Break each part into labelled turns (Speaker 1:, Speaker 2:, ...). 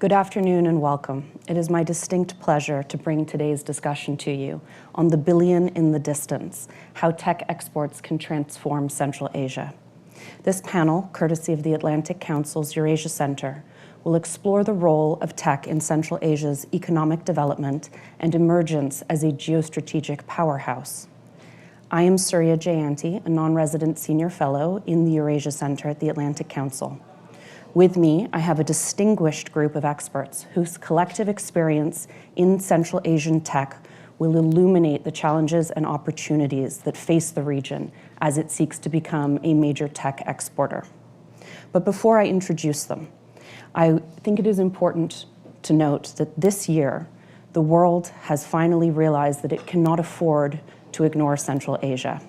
Speaker 1: Good afternoon and welcome. It is my distinct pleasure to bring today's discussion to you on the billion in the distance, how tech exports can transform Central Asia. This panel, courtesy of the Atlantic Council's Eurasia Center, will explore the role of tech in Central Asia's economic development and emergence as a geostrategic powerhouse. I am Surya Jayanti, a non-resident senior fellow in the Eurasia Center at the Atlantic Council. With me, I have a distinguished group of experts whose collective experience in Central Asian tech will illuminate the challenges and opportunities that face the region as it seeks to become a major tech exporter. But before I introduce them, I think it is important to note that this year, the world has finally realized that it cannot afford to ignore Central Asia.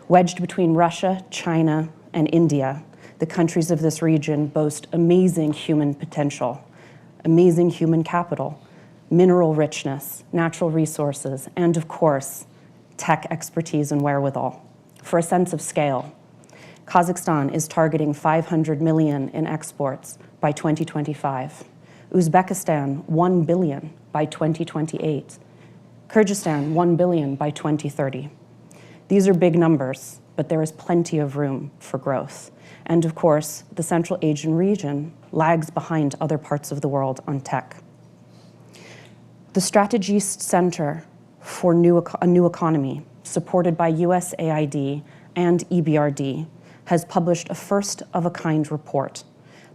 Speaker 1: Wedged between Russia, China, and India, the countries of this region boast amazing human potential, amazing human capital, mineral richness, natural resources, and of course, tech expertise and wherewithal. For a sense of scale, Kazakhstan is targeting 500 million in exports by 2025, Uzbekistan 1 billion by 2028, Kyrgyzstan 1 billion by 2030. These are big numbers, but there is plenty of room for growth. And of course, the Central Asian region lags behind other parts of the world on tech. The Strategy Center for a New Economy, supported by USAID and EBRD, has published a first-of-a-kind report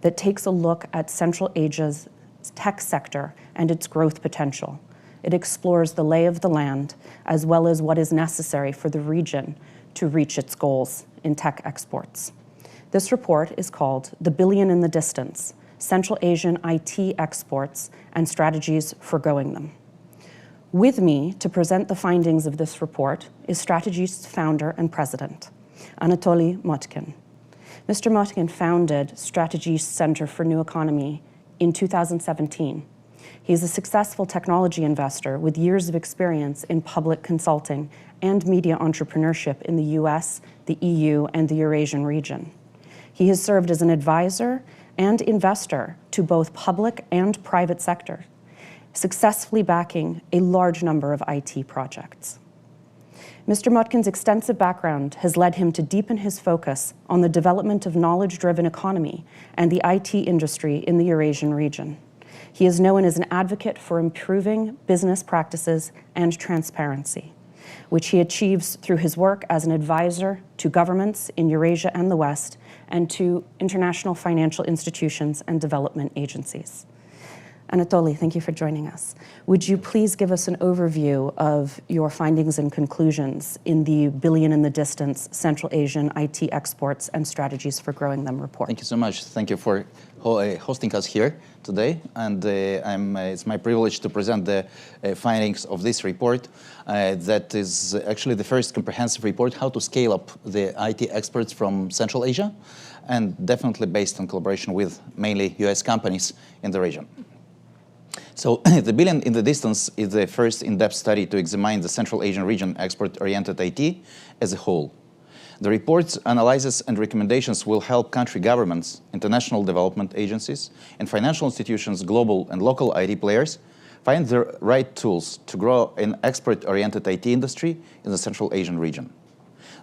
Speaker 1: that takes a look at Central Asia's tech sector and its growth potential. It explores the lay of the land, as well as what is necessary for the region to reach its goals in tech exports. This report is called The Billion in the Distance, Central Asian IT Exports and Strategies for Growing Them. With me to present the findings of this report is Strategy's founder and president, Anatoly Motkin. Mr. Motkin founded Strategy Center for New Economy in 2017. He is a successful technology investor with years of experience in public consulting and media entrepreneurship in the US, the EU, and the Eurasian region. He has served as an advisor and investor to both public and private sector, successfully backing a large number of IT projects. Mr. Motkin's extensive background has led him to deepen his focus on the development of knowledge-driven economy and the IT industry in the Eurasian region. He is known as an advocate for improving business practices and transparency, which he achieves through his work as an advisor to governments in Eurasia and the West and to international financial institutions and development agencies. Anatoly, thank you for joining us. Would you please give us an overview of your findings and conclusions in the Billion in the Distance Central Asian IT Exports and Strategies for Growing Them report?
Speaker 2: Thank you so much. Thank you for hosting us here today. And it's my privilege to present the findings of this report. That is actually the first comprehensive report how to scale up the IT experts from Central Asia, and definitely based on collaboration with mainly US companies in the region. So the Billion in the Distance is the first in-depth study to examine the Central Asian region export-oriented IT as a whole. The report's analysis and recommendations will help country governments, international development agencies, and financial institutions, global and local IT players find the right tools to grow an export-oriented IT industry in the Central Asian region.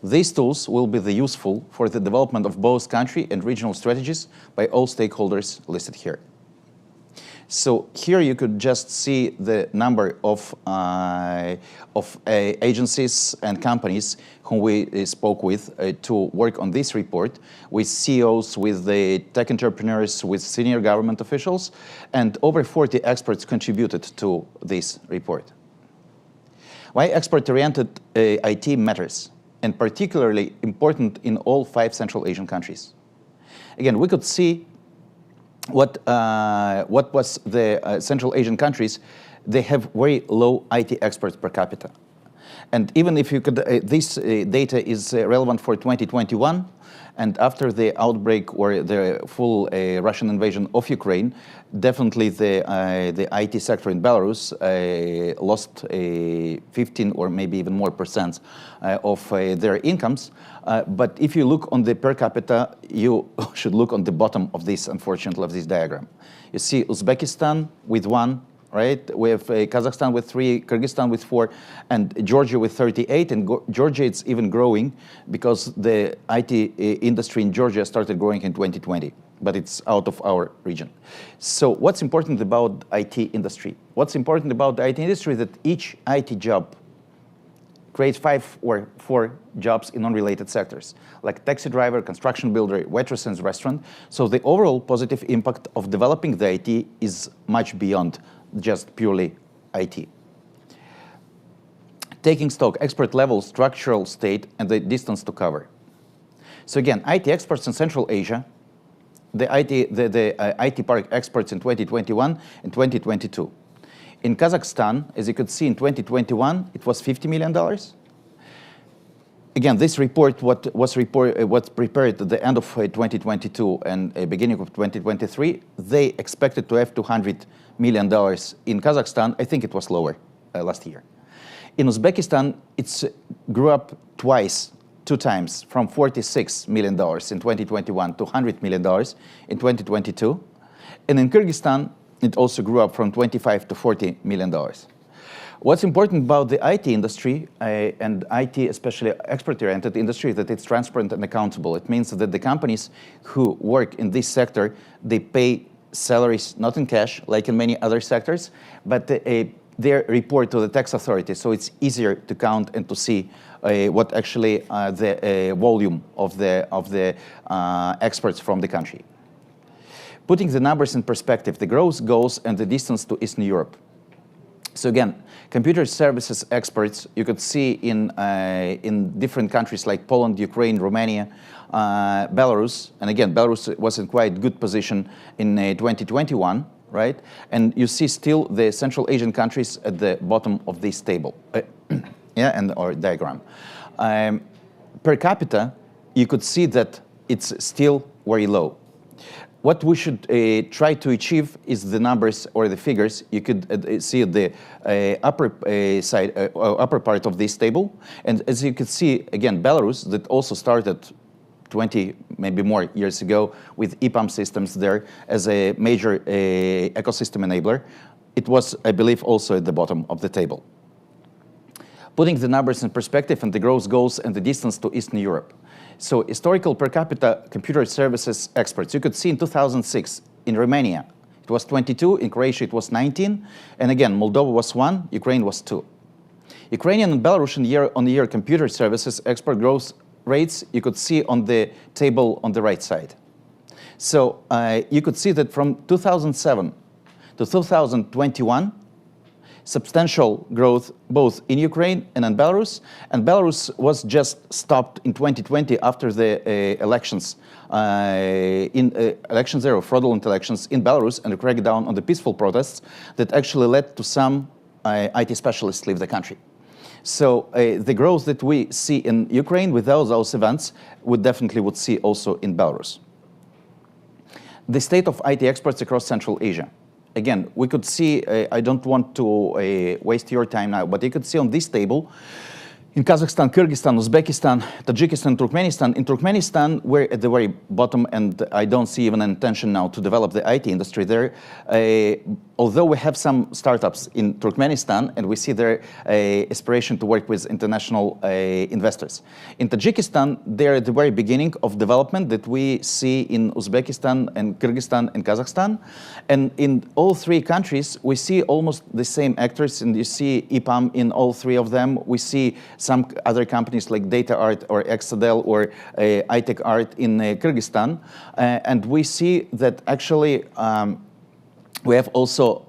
Speaker 2: These tools will be useful for the development of both country and regional strategies by all stakeholders listed here. So here you could just see the number of agencies and companies whom we spoke with to work on this report, with CEOs, with the tech entrepreneurs, with senior government officials, and over 40 experts contributed to this report. Why export-oriented IT matters, and particularly important in all 5 Central Asian countries. Again, we could see what was the Central Asian countries. They have very low IT experts per capita. And even if you could, this data is relevant for 2021, And after the outbreak or the full Russian invasion of Ukraine, definitely the IT sector in Belarus lost 15 or maybe even more percent of their incomes. But if you look on the per capita, you should look on the bottom of this, unfortunately, of this diagram. You see Uzbekistan with 1, right? We have Kazakhstan with 3, Kyrgyzstan with 4, and Georgia with 38. And Georgia, it's even growing because the IT industry in Georgia started growing in 2020, but it's out of our region. So what's important about IT industry? What's important about the IT industry is that each IT job creates 5 or 4 jobs in unrelated sectors, like taxi driver, construction builder, waitress, and restaurant. So the overall positive impact of developing the IT is much beyond just purely IT. Taking stock, expert level, structural state, and the distance to cover. So again, IT experts in Central Asia, the IT park experts in 2021 and 2022. In Kazakhstan, as you could see in 2021, it was $50 million. Again, this report was prepared at the end of 2022 and beginning of 2023. They expected to have $200 million in Kazakhstan. I think it was lower last year. In Uzbekistan, it grew up 2 times, from $46 million in 2021 to $100 million in 2022. And in Kyrgyzstan, it also grew up from $25 to $40 million. What's important about the IT industry, and IT, especially expert-oriented industry, is that it's transparent and accountable. It means that the companies who work in this sector, they pay salaries not in cash, like in many other sectors, but they report to the tax authority, so it's easier to count and to see what actually the volume of the experts from the country. Putting the numbers in perspective, the growth goals and the distance to Eastern Europe. So again, computer services experts, you could see in different countries like Poland, Ukraine, Romania, Belarus, and again, Belarus was in quite good position in 2021, right? And you see still the Central Asian countries at the bottom of this table, or diagram. Per capita, you could see that it's still very low. What we should try to achieve is the numbers or the figures. You could see the upper part of this table. And as you can see, again, Belarus, that also started 20, maybe more years ago with EPAM systems there as a major ecosystem enabler. It was, I believe, also at the bottom of the table. Putting the numbers in perspective and the growth goals and the distance to Eastern Europe. So historical per capita computer services experts, you could see in 2006 in Romania, it was 22, in Croatia it was 19, and again, Moldova was 1, Ukraine was 2. Ukrainian and Belarusian year-on-year computer services export growth rates, you could see on the table on the right side. So you could see that from 2007 to 2021, substantial growth both in Ukraine and in Belarus. And Belarus was just stopped in 2020 after the elections, elections there, fraudulent elections in Belarus, and a crackdown on the peaceful protests that actually led to some IT specialists leave the country. So the growth that we see in Ukraine without those events, we definitely would see also in Belarus. The state of IT experts across Central Asia. Again, we could see, I don't want to waste your time now, but you could see on this table, in Kazakhstan, Kyrgyzstan, Uzbekistan, Tajikistan, Turkmenistan. In Turkmenistan, we're at the very bottom, and I don't see even an intention now to develop the IT industry there. Although we have some startups in Turkmenistan, and we see their aspiration to work with international investors. In Tajikistan, they're at the very beginning of development that we see in Uzbekistan and Kyrgyzstan and Kazakhstan. And in all 3 countries, we see almost the same actors, and you see EPAM in all 3 of them. We see some other companies like Data Art or Exadel or iTech Art in Kyrgyzstan. And we see that actually we have also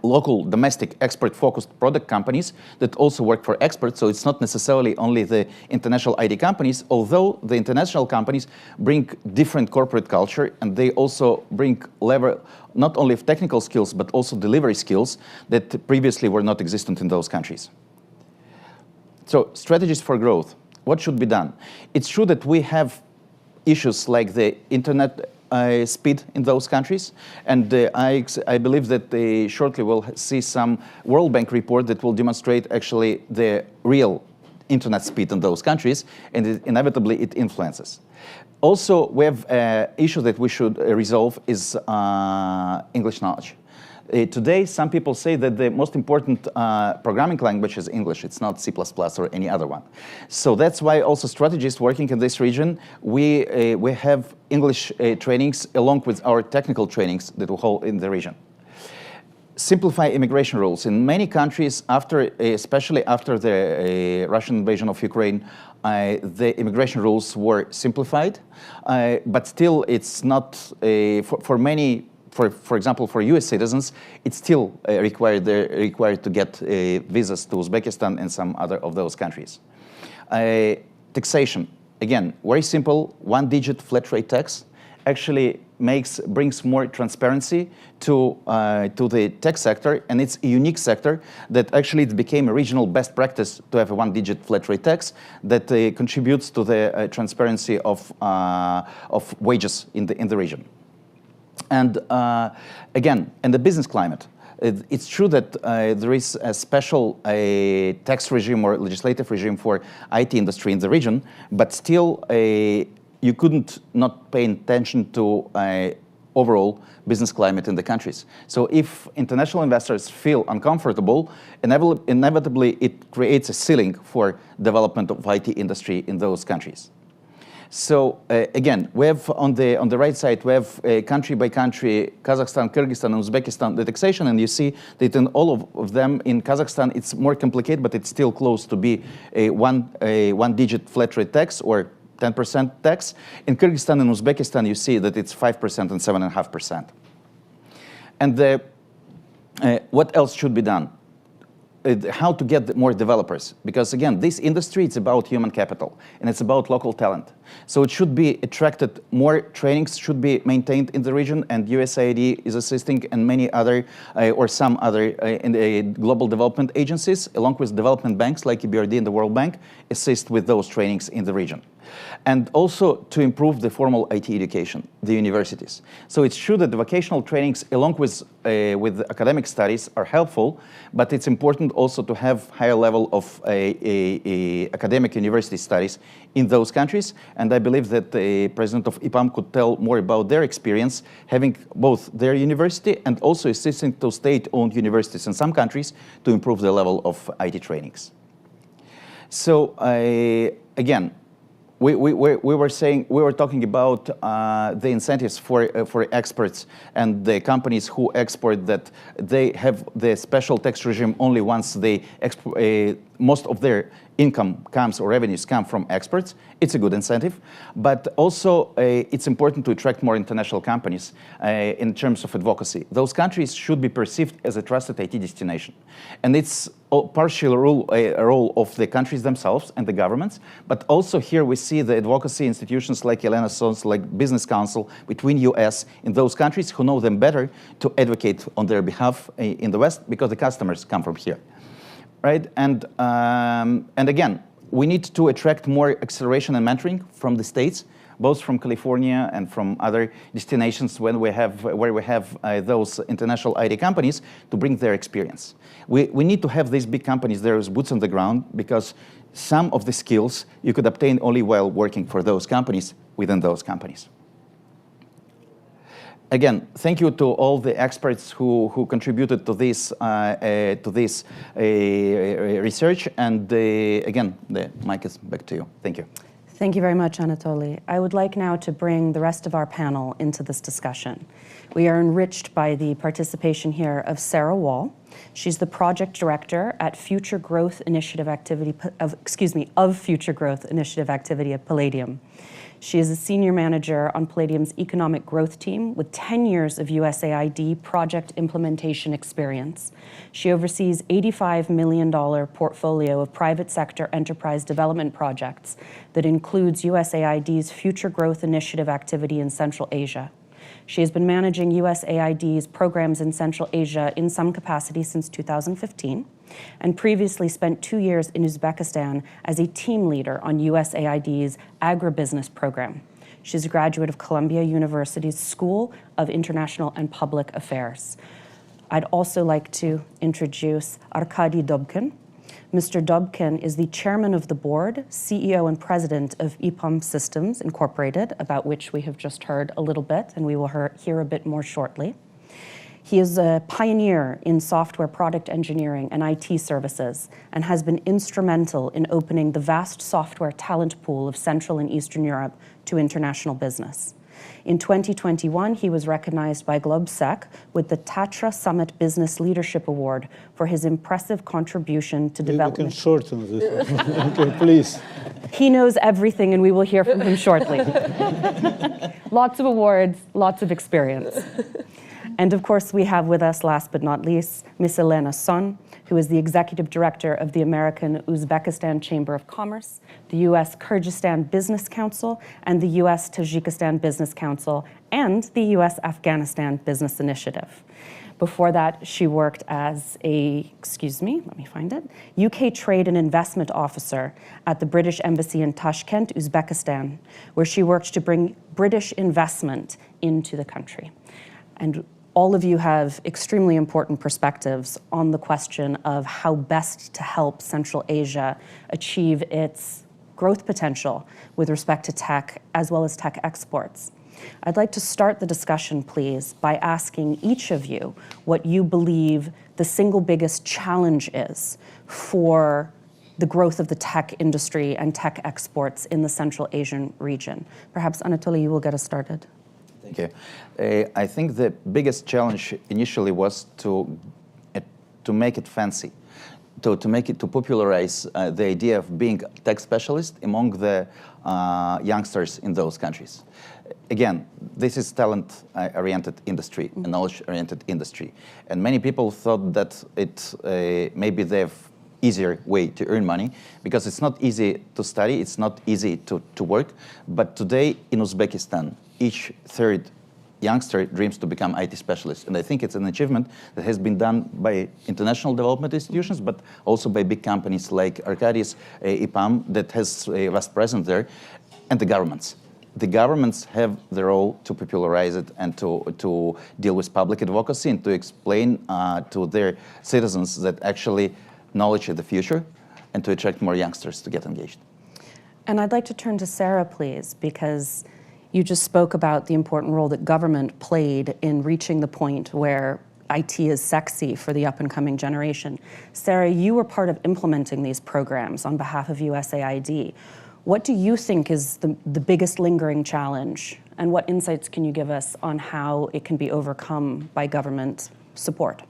Speaker 2: local domestic expert-focused product companies that also work for experts. So it's not necessarily only the international IT companies, although the international companies bring different corporate culture, and they also bring level not only of technical skills, but also delivery skills that previously were not existent in those countries. So strategies for growth, what should be done? It's true that we have issues like the internet speed in those countries. And I believe that shortly we'll see some World Bank report that will demonstrate actually the real internet speed in those countries, and inevitably it influences. Also, we have an issue that we should resolve is English knowledge. Today, some people say that the most important programming language is English. It's not C++ or any other one. So that's why also strategists working in this region, we have English trainings along with our technical trainings that we hold in the region. Simplify immigration rules. In many countries, especially after the Russian invasion of Ukraine, the immigration rules were simplified, but still it's not, for example, for US citizens, it's still required to get visas to Uzbekistan and some other of those countries. Taxation, again, very simple, one-digit flat rate tax actually brings more transparency to the tech sector, and it's a unique sector that actually it became a regional best practice to have a one-digit flat rate tax that contributes to the transparency of wages in the region. And again, in the business climate, it's true that there is a special tax regime or legislative regime for IT industry in the region, but still you couldn't not pay attention to overall business climate in the countries. So if international investors feel uncomfortable, inevitably it creates a ceiling for development of IT industry in those countries. So again, we have on the right side, we have country by country, Kazakhstan, Kyrgyzstan, and Uzbekistan, the taxation, and you see that in all of them, in Kazakhstan, it's more complicated, but it's still close to be a one-digit flat rate tax or 10% tax. In Kyrgyzstan and Uzbekistan, you see that it's 5% and 7.5%. And what else should be done? How to get more developers, because again, this industry, it's about human capital and it's about local talent. So it should be attracted, more trainings should be maintained in the region, and USAID is assisting, and many other or some other global development agencies, along with development banks like EBRD and the World Bank, assist with those trainings in the region. And also to improve the formal IT education, the universities. So it's true that the vocational trainings along with academic studies are helpful, but it's important also to have higher level of academic university studies in those countries. And I believe that the president of IPAM could tell more about their experience having both their university and also assisting to state-owned universities in some countries to improve the level of IT trainings. So again, we were talking about the incentives for exports and the companies who export, that they have the special tax regime only once they most of their income comes or revenues come from exports. It's a good incentive, but also it's important to attract more international companies in terms of advocacy. Those countries should be perceived as a trusted IT destination, and it's partially a role of the countries themselves and the governments, but also here we see the advocacy institutions like Elena Sons, like Business Council between US in those countries who know them better to advocate on their behalf in the West, because the customers come from here. Right, and again, we need to attract more acceleration and mentoring from the states, both from California and from other destinations where we have those international IT companies to bring their experience. We need to have these big companies there as boots on the ground, because some of the skills you could obtain only while working for those companies within those companies. Again, thank you to all the experts who contributed to this research. And again, the mic is back to you. Thank you.
Speaker 1: Thank you very much, Anatoly. I would like now to bring the rest of our panel into this discussion. We are enriched by the participation here of Sarah Wall. She's the project director at Future Growth Initiative Activity of Future Growth Initiative Activity at Palladium. She is a senior manager on Palladium's economic growth team with 10 years of USAID project implementation experience. She oversees $85 million portfolio of private sector enterprise development projects that includes USAID's Future Growth Initiative activity in Central Asia. She has been managing USAID's programs in Central Asia in some capacity since 2015, and previously spent 2 years in Uzbekistan as a team leader on USAID's agribusiness program. She's a graduate of Columbia University's School of International and Public Affairs. I'd also like to introduce Arkady Dobkin. Mr. Dobkin is the chairman of the board, CEO and president of EPAM Systems Incorporated, about which we have just heard a little bit, and we will hear a bit more shortly. He is a pioneer in software product engineering and IT services and has been instrumental in opening the vast software talent pool of Central and Eastern Europe to international business. In 2021, he was recognized by GlobeSec with the Tatra Summit Business Leadership Award for his impressive contribution to development.
Speaker 3: You can shorten this one. Okay, please.
Speaker 1: He knows everything, and we will hear from him shortly. Lots of awards, lots of experience. And of course, we have with us, last but not least, Ms. Elena Son, who is the Executive Director of the American Uzbekistan Chamber of Commerce, the U.S. Kyrgyzstan Business Council, and the U.S. Tajikistan Business Council, and the U.S. Afghanistan Business Initiative. Before that, she worked as UK Trade and Investment Officer at the British Embassy in Tashkent, Uzbekistan, where she worked to bring British investment into the country. And all of you have extremely important perspectives on the question of how best to help Central Asia achieve its growth potential with respect to tech, as well as tech exports. I'd like to start the discussion, please, by asking each of you what you believe the single biggest challenge is for the growth of the tech industry and tech exports in the Central Asian region. Perhaps, Anatoly, you will get us started.
Speaker 2: Thank you. I think the biggest challenge initially was to make it fancy, to popularize the idea of being a tech specialist among the youngsters in those countries. Again, this is talent-oriented industry, a knowledge-oriented industry, and many people thought that maybe they have easier way to earn money, because it's not easy to study, it's not easy to work. But today in Uzbekistan, each third youngster dreams to become IT specialist. And I think it's an achievement that has been done by international development institutions, but also by big companies like Arkady's EPAM that was present there, and the governments. The governments have the role to popularize it and to deal with public advocacy and to explain to their citizens that actually knowledge is the future, and to attract more youngsters to get engaged.
Speaker 1: And I'd like to turn to Sarah, please, because you just spoke about the important role that government played in reaching the point where IT is sexy for the up-and-coming generation. Sarah, you were part of implementing these programs on behalf of USAID. What do you think is the biggest lingering challenge, and what insights can you give us on how it can be overcome by government support?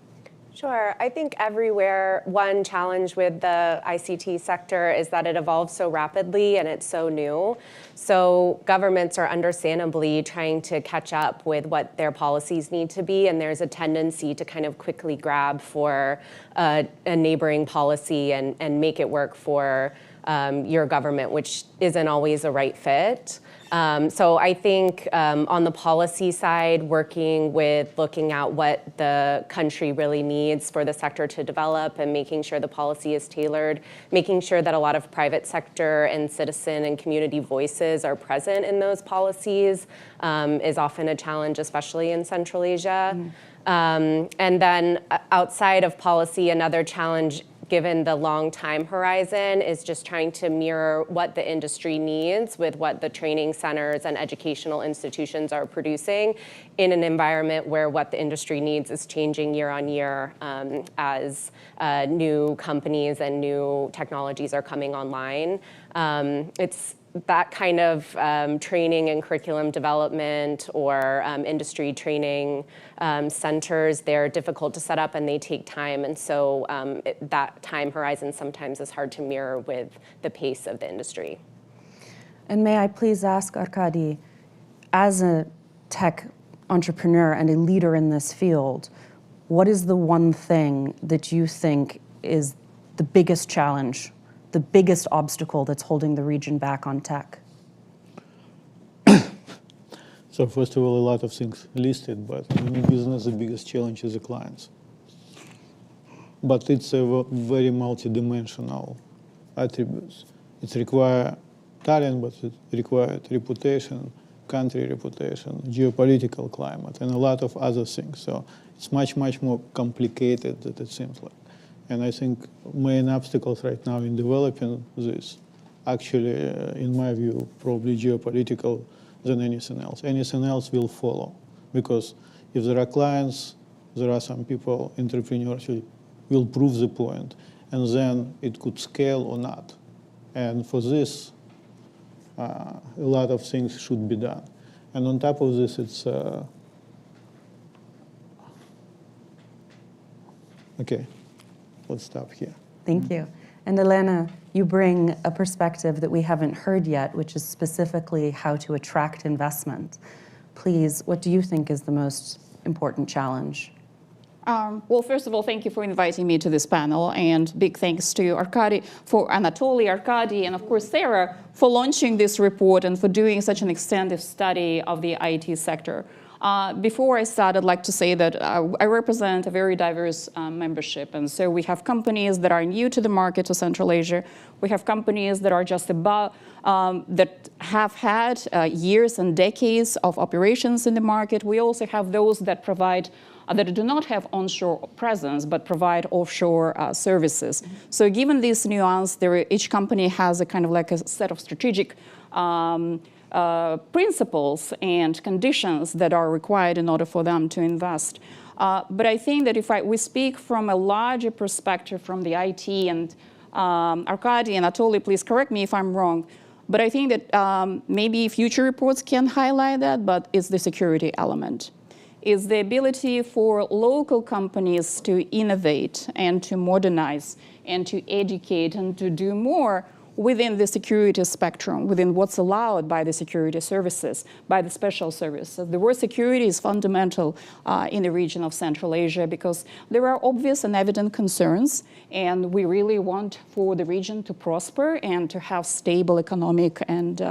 Speaker 4: Sure. I think everywhere, one challenge with the ICT sector is that it evolves so rapidly and it's so new. So governments are understandably trying to catch up with what their policies need to be, and there's a tendency to kind of quickly grab for a neighboring policy and make it work for your government, which isn't always a right fit. So I think on the policy side, working with looking at what the country really needs for the sector to develop and making sure the policy is tailored, making sure that a lot of private sector and citizen and community voices are present in those policies is often a challenge, especially in Central Asia. And then outside of policy, another challenge given the long time horizon is just trying to mirror what the industry needs with what the training centers and educational institutions are producing in an environment where what the industry needs is changing year on year as new companies and new technologies are coming online. It's that kind of training and curriculum development or industry training centers, they're difficult to set up and they take time. And so that time horizon sometimes is hard to mirror with the pace of the industry.
Speaker 1: And may I please ask Arkady, as a tech entrepreneur and a leader in this field, what is the one thing that you think is the biggest challenge, the biggest obstacle that's holding the region back on tech?
Speaker 3: So first of all, a lot of things listed, but in business, the biggest challenge is the clients. But it's a very multidimensional attributes. It requires talent, but it requires reputation, country reputation, geopolitical climate, and a lot of other things. So it's much, much more complicated than it seems like. And I think main obstacles right now in developing this, actually, in my view, probably geopolitical than anything else. Anything else will follow, because if there are clients, there are some people, entrepreneurs who will prove the point, and then it could scale or not. And for this, a lot of things should be done. And on top of this, it's okay. Let's stop here.
Speaker 1: Thank you. And Elena, you bring a perspective that we haven't heard yet, which is specifically how to attract investment. Please, what do you think is the most important challenge?
Speaker 5: Well, first of all, thank you for inviting me to this panel, and big thanks to Anatoly, Arkady, and of course Sarah for launching this report and for doing such an extensive study of the IT sector. Before I start, I'd like to say that I represent a very diverse membership, and so we have companies that are new to the market to Central Asia. We have companies that are just about, that have had years and decades of operations in the market. We also have those that provide that do not have onshore presence, but provide offshore services. So given this nuance, each company has a kind of like a set of strategic principles and conditions that are required in order for them to invest. But I think that if we speak from a larger perspective from the IT, and Arkady and Anatoly, please correct me if I'm wrong, but I think that maybe future reports can highlight that, but it's the security element. Is the ability for local companies to innovate and to modernize and to educate and to do more within the security spectrum, within what's allowed by the security services, by the special services. The word security is fundamental in the region of Central Asia because there are obvious and evident concerns, and we really want for the region to prosper and to have stable economic and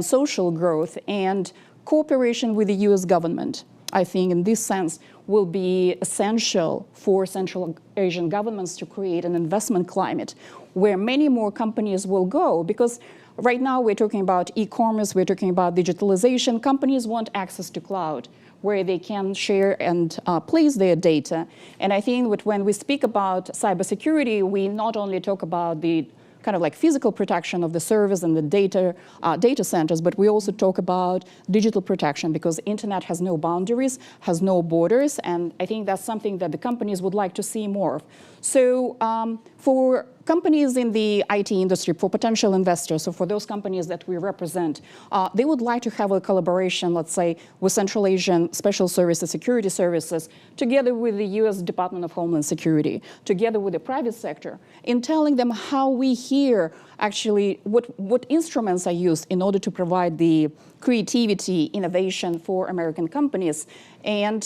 Speaker 5: social growth, and cooperation with the US government, I think in this sense, will be essential for Central Asian governments to create an investment climate where many more companies will go. Because right now we're talking about e-commerce, we're talking about digitalization. Companies want access to cloud where they can share and place their data. And I think that when we speak about cybersecurity, we not only talk about the kind of like physical protection of the service and the data centers, but we also talk about digital protection because internet has no boundaries, has no borders, and I think that's something that the companies would like to see more of. So for companies in the IT industry, for potential investors, so for those companies that we represent, they would like to have a collaboration, let's say, with Central Asian Special Services, Security Services, together with the US Department of Homeland Security, together with the private sector, in telling them how we here actually, what instruments are used in order to provide the creativity, innovation for American companies. And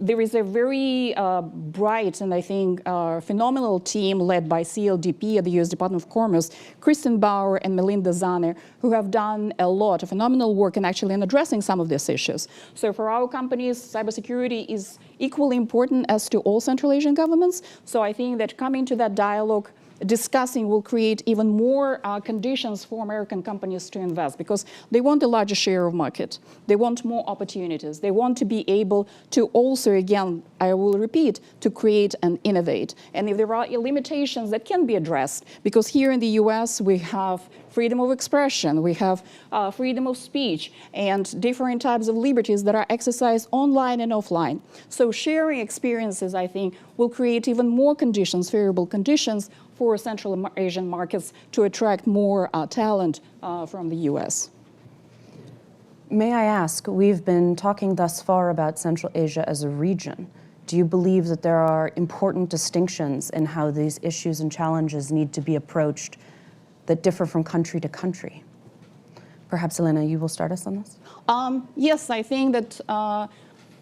Speaker 5: there is a very bright and I think phenomenal team led by CLDP at the US Department of Commerce, Kristen Bauer and Melinda Zahner, who have done a lot of phenomenal work in actually in addressing some of these issues. So for our companies, cybersecurity is equally important as to all Central Asian governments. So I think that coming to that dialogue, discussing will create even more conditions for American companies to invest because they want a larger share of market. They want more opportunities. They want to be able to also, again, I will repeat, to create and innovate. And if there are limitations that can be addressed, because here in the US we have freedom of expression, we have freedom of speech, and different types of liberties that are exercised online and offline. So sharing experiences, I think, will create even more conditions, favorable conditions, for Central Asian markets to attract more talent from the US.
Speaker 1: May I ask, we've been talking thus far about Central Asia as a region. Do you believe that there are important distinctions in how these issues and challenges need to be approached that differ from country to country? Perhaps, Elena, you will start us on this?
Speaker 5: Yes, I think that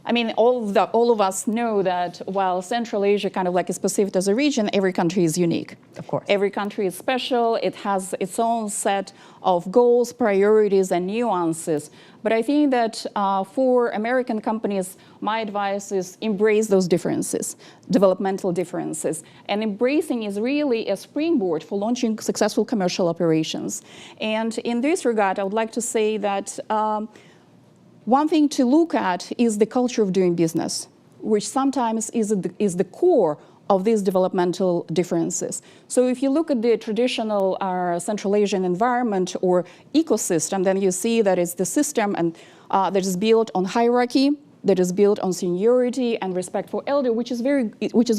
Speaker 5: I mean, all of us know that while Central Asia kind of like is perceived as a region, every country is unique.
Speaker 1: Of course.
Speaker 5: Every country is special. It has its own set of goals, priorities, and nuances. But I think that for American companies, my advice is embrace those differences, developmental differences. And embracing is really a springboard for launching successful commercial operations. And in this regard, I would like to say that one thing to look at is the culture of doing business, which sometimes is the core of these developmental differences. So if you look at the traditional Central Asian environment or ecosystem, then you see that it's the system that is built on hierarchy, that is built on seniority and respect for elder, which is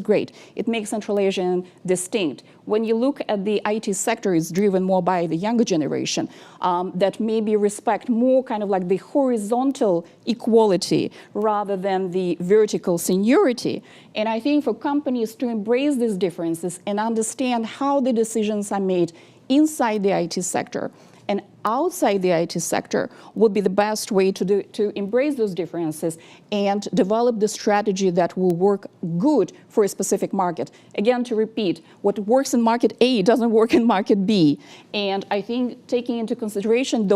Speaker 5: great. It makes Central Asian distinct. When you look at the IT sector, it's driven more by the younger generation that maybe respect more kind of like the horizontal equality rather than the vertical seniority. And I think for companies to embrace these differences and understand how the decisions are made inside the IT sector and outside the IT sector would be the best way to embrace those differences and develop the strategy that will work good for a specific market. Again, to repeat, what works in market A doesn't work in market B. And I think taking into consideration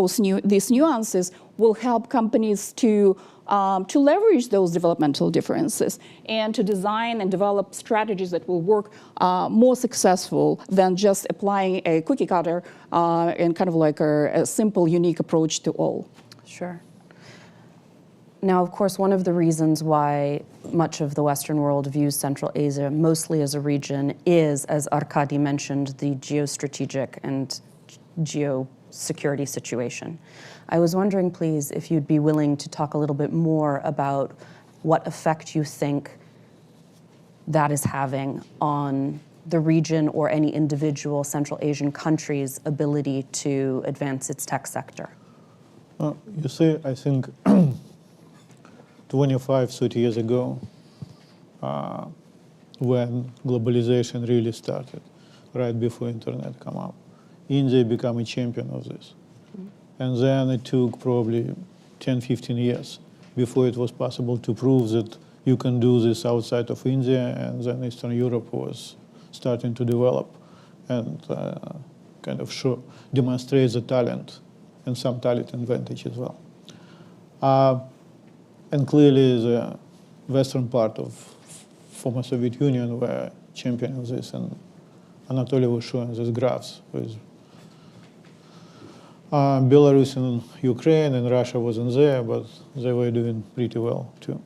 Speaker 5: these nuances will help companies to leverage those developmental differences and to design and develop strategies that will work more successful than just applying a cookie cutter and kind of like a simple, unique approach to all.
Speaker 1: Sure. Now, of course, one of the reasons why much of the Western world views Central Asia mostly as a region is, as Arkady mentioned, the geostrategic and geosecurity situation. I was wondering, please, if you'd be willing to talk a little bit more about what effect you think that is having on the region or any individual Central Asian country's ability to advance its tech sector.
Speaker 3: You see, I think 25, 30 years ago, when globalization really started, right before internet came up, India became a champion of this. And then it took probably 10, 15 years before it was possible to prove that you can do this outside of India, and then Eastern Europe was starting to develop and kind of demonstrate the talent and some talent advantage as well. And clearly the western part of former Soviet Union were championing this, and Anatoly was showing these graphs with Belarus and Ukraine, and Russia wasn't there, but they were doing pretty well too.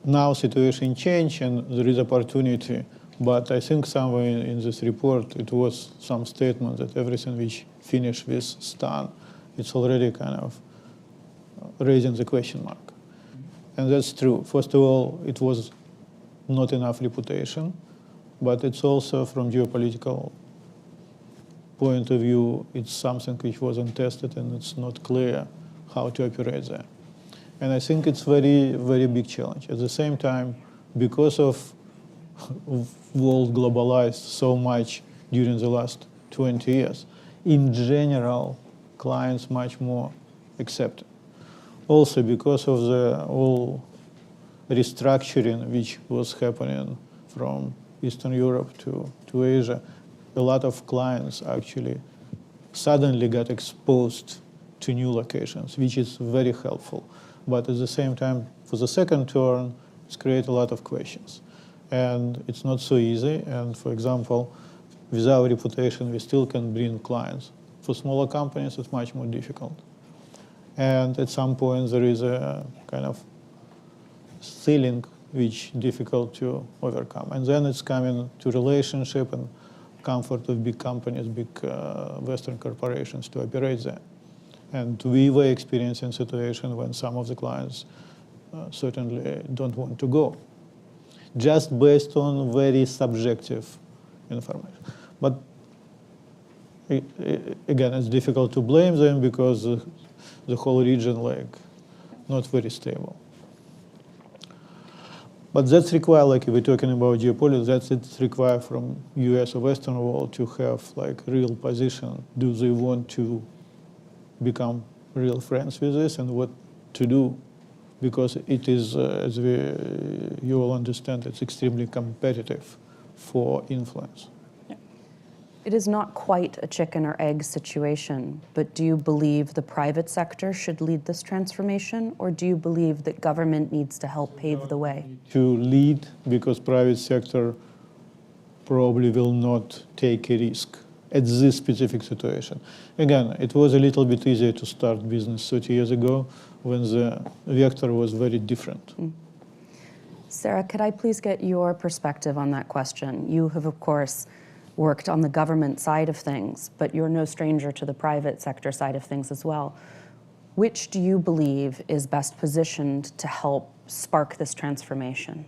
Speaker 3: Now situation changed and there is opportunity, but I think somewhere in this report it was some statement that everything which finished with Stan, it's already kind of raising the question mark. And that's true. First of all, it was not enough reputation, but it's also from geopolitical point of view, it's something which wasn't tested and it's not clear how to operate there. And I think it's very, very big challenge. At the same time, because of world globalized so much during the last 20 years, in general, clients much more accepted. Also because of the whole restructuring which was happening from Eastern Europe to Asia, a lot of clients actually suddenly got exposed to new locations, which is very helpful. But at the same time, for the second turn, it's created a lot of questions. And it's not so easy. And for example, with our reputation, we still can bring clients. For smaller companies, it's much more difficult. And at some point, there is a kind of ceiling which is difficult to overcome. And then it's coming to relationship and comfort of big companies, big Western corporations to operate there. And we were experiencing a situation when some of the clients certainly don't want to go, just based on very subjective information. But again, it's difficult to blame them because the whole region, not very stable. But that's required, if we're talking about geopolitics, it's required from US or Western world to have real position. Do they want to become real friends with this and what to do, because it is, as you all understand, it's extremely competitive for influence.
Speaker 1: It is not quite a chicken or egg situation, but do you believe the private sector should lead this transformation, or do you believe that government needs to help pave the way?
Speaker 3: To lead, because private sector probably will not take a risk at this specific situation. Again, it was a little bit easier to start business 30 years ago when the vector was very different.
Speaker 1: Sarah, could I please get your perspective on that question? You have, of course, worked on the government side of things, but you're no stranger to the private sector side of things as well. Which do you believe is best positioned to help spark this transformation?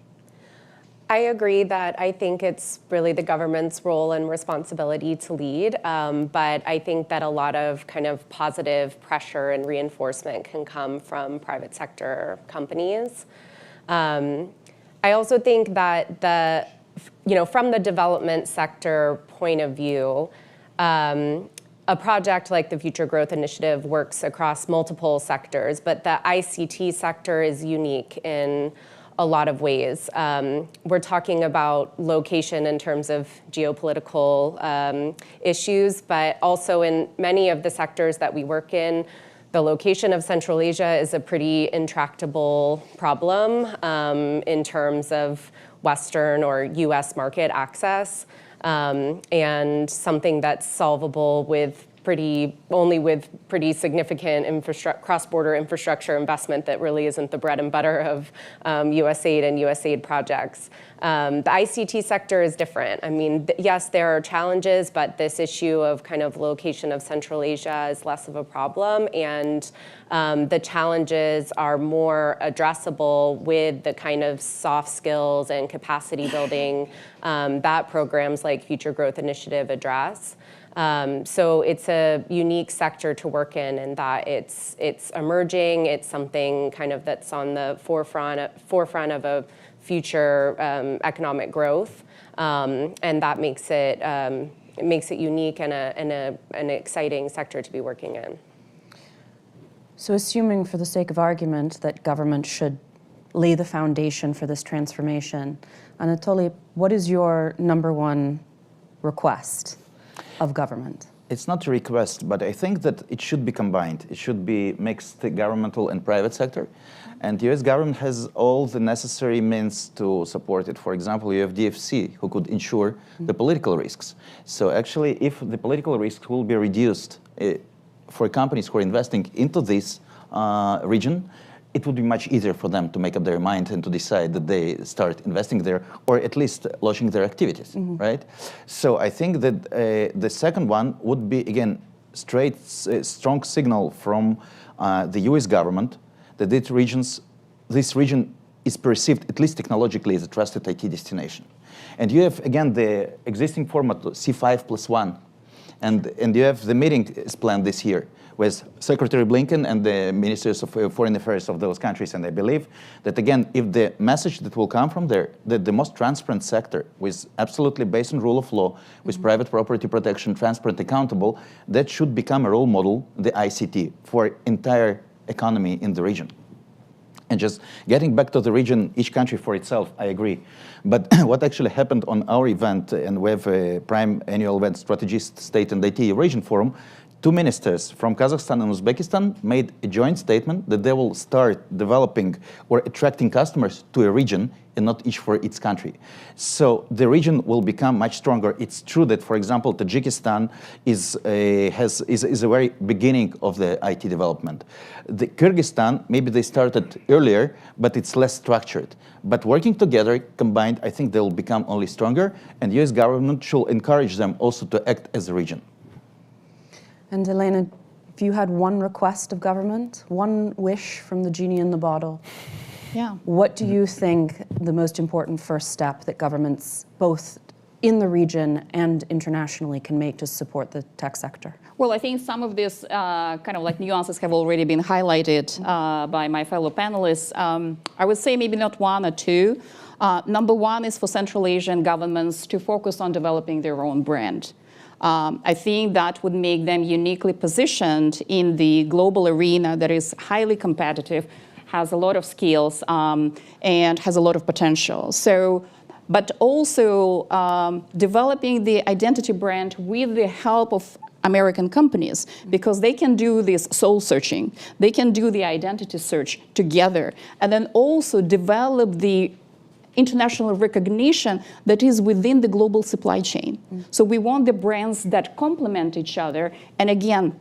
Speaker 4: I agree that I think it's really the government's role and responsibility to lead, but I think that a lot of kind of positive pressure and reinforcement can come from private sector companies. I also think that from the development sector point of view, a project like the Future Growth Initiative works across multiple sectors, but the ICT sector is unique in a lot of ways. We're talking about location in terms of geopolitical issues, but also in many of the sectors that we work in, the location of Central Asia is a pretty intractable problem in terms of Western or US market access, and something that's solvable with only with pretty significant cross-border infrastructure investment that really isn't the bread and butter of USAID and USAID projects. The ICT sector is different. I mean, yes, there are challenges, but this issue of kind of location of Central Asia is less of a problem, and the challenges are more addressable with the kind of soft skills and capacity building that programs like Future Growth Initiative address. So it's a unique sector to work in that it's emerging. It's something kind of that's on the forefront of a future economic growth, and that makes it unique and an exciting sector to be working in.
Speaker 1: So assuming for the sake of argument that government should lay the foundation for this transformation, Anatoly, what is your number one request of government?
Speaker 2: It's not a request, but I think that it should be combined. It should be mixed governmental and private sector. And the US government has all the necessary means to support it. For example, you have DFC, who could ensure the political risks. So actually, if the political risks will be reduced for companies who are investing into this region, it would be much easier for them to make up their mind and to decide that they start investing there, or at least launching their activities, right? So I think that the second one would be, again, strong signal from the US government that this region is perceived, at least technologically, as a trusted IT destination. And you have, again, the existing format, C5+1, and you have the meeting is planned this year with Secretary Blinken and the ministers of foreign affairs of those countries. And I believe that, again, if the message that will come from there, that the most transparent sector, with absolutely based on rule of law, with private property protection, transparent, accountable, that should become a role model, the ICT, for entire economy in the region. And just getting back to the region, each country for itself, I agree. But what actually happened on our event, and we have a prime annual event, Strategist State and IT Region Forum, 2 ministers from Kazakhstan and Uzbekistan made a joint statement that they will start developing or attracting customers to a region and not each for its country. So the region will become much stronger. It's true that, for example, Tajikistan is a very beginning of the IT development. The Kyrgyzstan, maybe they started earlier, but it's less structured. But working together, combined, I think they will become only stronger, and US government should encourage them also to act as a region.
Speaker 1: And Elena, if you had one request of government, one wish from the genie in the bottle, what do you think the most important first step that governments, both in the region and internationally, can make to support the tech sector?
Speaker 5: Well, I think some of these kind of like nuances have already been highlighted by my fellow panelists. I would say maybe not one or two. Number one is for Central Asian governments to focus on developing their own brand. I think that would make them uniquely positioned in the global arena that is highly competitive, has a lot of skills, and has a lot of potential. So, but also developing the identity brand with the help of American companies, because they can do this soul searching, they can do the identity search together, and then also develop the international recognition that is within the global supply chain. So we want the brands that complement each other, and again,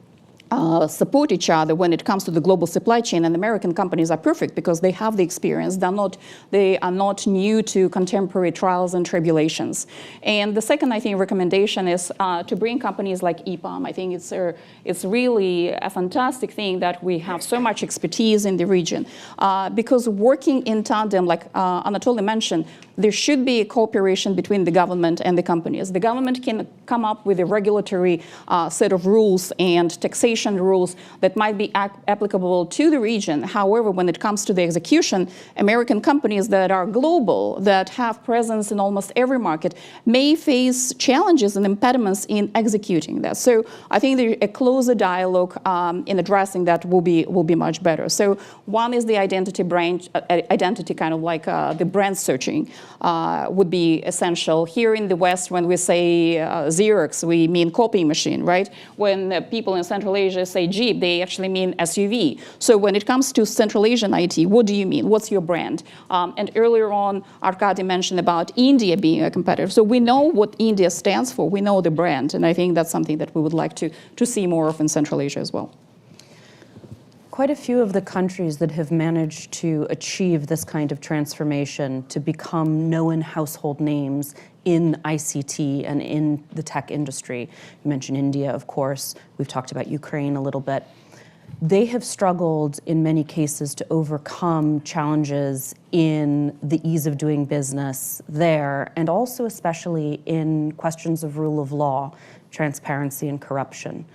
Speaker 5: support each other when it comes to the global supply chain. And American companies are perfect because they have the experience. They are not new to contemporary trials and tribulations. And the second, I think, recommendation is to bring companies like EPAM. I think it's really a fantastic thing that we have so much expertise in the region, because working in tandem, like Anatoly mentioned, there should be a cooperation between the government and the companies. The government can come up with a regulatory set of rules and taxation rules that might be applicable to the region. However, when it comes to the execution, American companies that are global, that have presence in almost every market, may face challenges and impediments in executing that. So I think a closer dialogue in addressing that will be much better. So one is the identity brand, identity kind of like the brand searching would be essential. Here in the West, when we say Xerox, we mean copying machine, right? When people in Central Asia say Jeep, they actually mean SUV. So when it comes to Central Asian IT, what do you mean? What's your brand? And earlier on, Arkady mentioned about India being a competitor. So we know what India stands for. We know the brand. And I think that's something that we would like to see more of in Central Asia as well.
Speaker 1: Quite a few of the countries that have managed to achieve this kind of transformation to become known household names in ICT and in the tech industry. You mentioned India, of course. We've talked about Ukraine a little bit. They have struggled in many cases to overcome challenges in the ease of doing business there, and also especially in questions of rule of law, transparency, and corruption.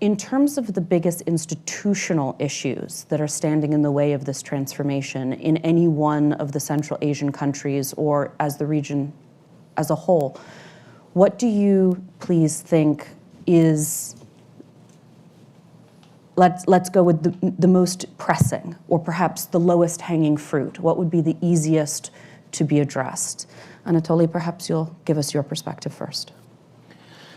Speaker 1: In terms of the biggest institutional issues that are standing in the way of this transformation in any one of the Central Asian countries or as the region as a whole, what do you please think is, let's go with the most pressing or perhaps the lowest hanging fruit? What would be the easiest to be addressed? Anatoly, perhaps you'll give us your perspective first.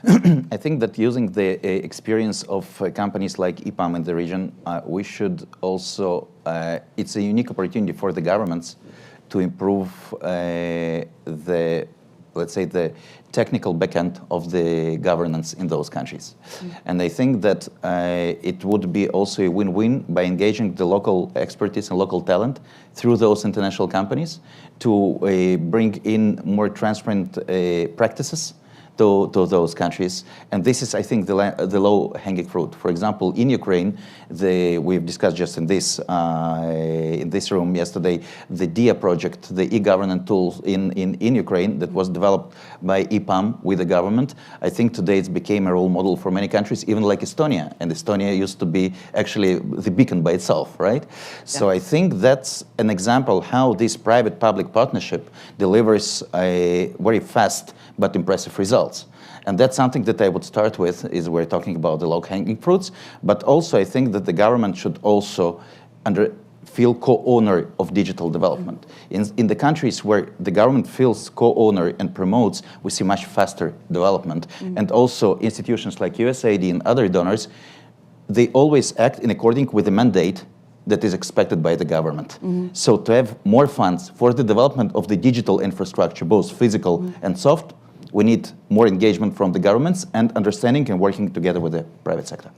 Speaker 2: I think that using the experience of companies like EPAM in the region, we should also, it's a unique opportunity for the governments to improve let's say, the technical backend of the governance in those countries. And I think that it would be also a win-win by engaging the local expertise and local talent through those international companies to bring in more transparent practices to those countries. And this is, I think, the low-hanging fruit. For example, in Ukraine, we've discussed just in this room yesterday, the DIA project, the e-governance tool in Ukraine that was developed by EPAM with the government. I think today it's became a role model for many countries, even like Estonia. And Estonia used to be actually the beacon by itself, right? Yeah. So I think that's an example how this private-public partnership delivers a very fast but impressive results. And that's something that I would start with, is we're talking about the low-hanging fruits, but also I think that the government should also feel co-owner of digital development. In the countries where the government feels co-owner and promotes, we see much faster development. And also institutions like USAID and other donors, they always act in accordance with the mandate that is expected by the government. So to have more funds for the development of the digital infrastructure, both physical and soft, we need more engagement from the governments and understanding and working together with the private sector.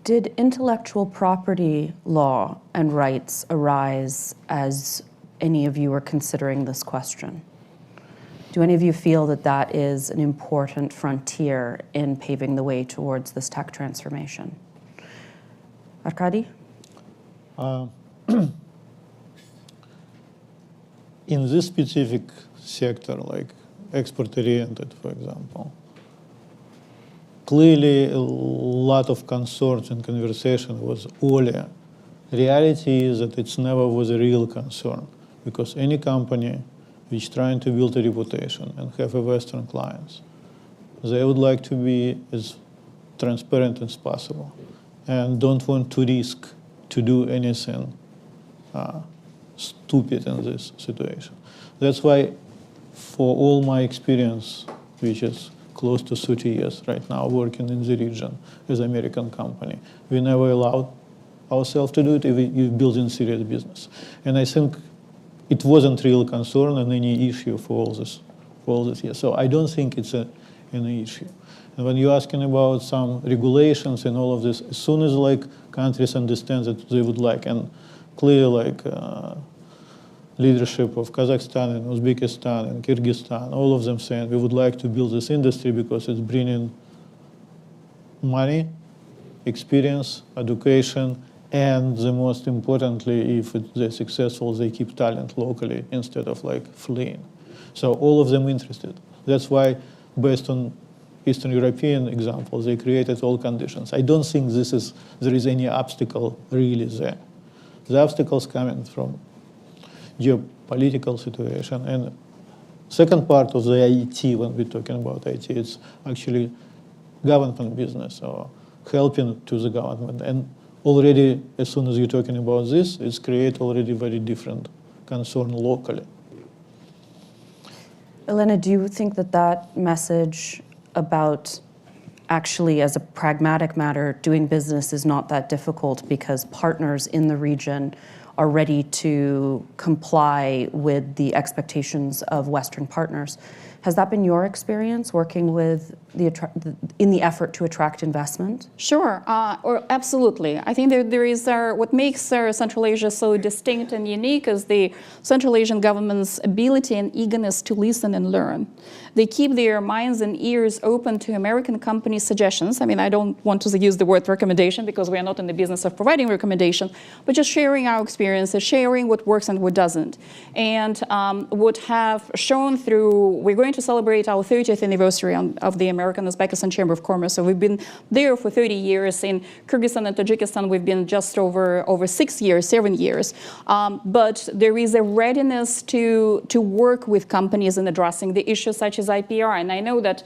Speaker 1: Did intellectual property law and rights arise as any of you were considering this question? Do any of you feel that that is an important frontier in paving the way towards this tech transformation? Arkady?
Speaker 3: In this specific sector, like export-oriented, for example, clearly a lot of concerns and conversation was earlier. Reality is that it's never was a real concern, because any company which trying to build a reputation and have a Western clients They would like to be as transparent as possible and don't want to risk to do anything stupid in this situation. That's why, for all my experience, which is close to 30 years right now, working in the region as an American company, we never allowed ourselves to do it if you're building serious business. And I think it wasn't real concern and any issue for all this years. So I don't think it's an issue. And when you're asking about some regulations and all of this, as soon as countries understand that they would like, and clearly leadership of Kazakhstan and Uzbekistan and Kyrgyzstan, all of them saying we would like to build this industry because it's bringing money, experience, education, and the most importantly, if they're successful, they keep talent locally instead of fleeing. So all of them interested. That's why, based on Eastern European examples, they created all conditions. I don't think there is any obstacle really there. The obstacles coming from geopolitical situation. And second part of the IT, when we're talking about IT, it's actually government business or helping to the government. And already, as soon as you're talking about this, it's create already very different concern locally.
Speaker 1: Elena, do you think that message about actually, as a pragmatic matter, doing business is not that difficult because partners in the region are ready to comply with the expectations of Western partners? Has that been your experience working with in the effort to attract investment?
Speaker 5: Sure, or absolutely. I think there is what makes Central Asia so distinct and unique is the Central Asian government's ability and eagerness to listen and learn. They keep their minds and ears open to American companies' suggestions. I mean, I don't want to use the word recommendation because we are not in the business of providing recommendation, but just sharing our experiences, sharing what works and what doesn't. And what have shown through, we're going to celebrate our 30th anniversary of the American-Uzbekistan Chamber of Commerce. So we've been there for 30 years. In Kyrgyzstan and Tajikistan, we've been just over 7 years. But there is a readiness to work with companies in addressing the issues such as IPR. And I know that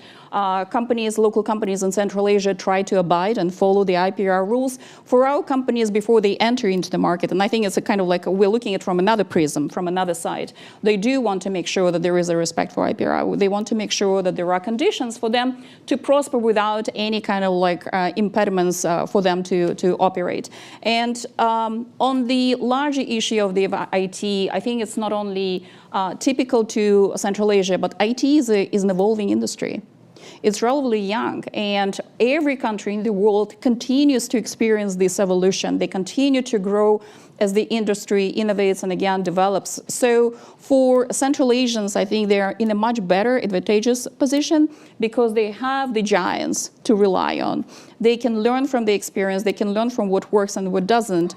Speaker 5: local companies in Central Asia try to abide and follow the IPR rules. For our companies, before they enter into the market, and I think it's a kind of we're looking at it from another prism, from another side. They do want to make sure that there is a respect for IPR. They want to make sure that there are conditions for them to prosper without any kind of impediments for them to operate. And on the larger issue of the IT, I think it's not only typical to Central Asia, but IT is an evolving industry. It's relatively young, and every country in the world continues to experience this evolution. They continue to grow as the industry innovates and again develops. So for Central Asians, I think they're in a much better advantageous position because they have the giants to rely on. They can learn from the experience, they can learn from what works and what doesn't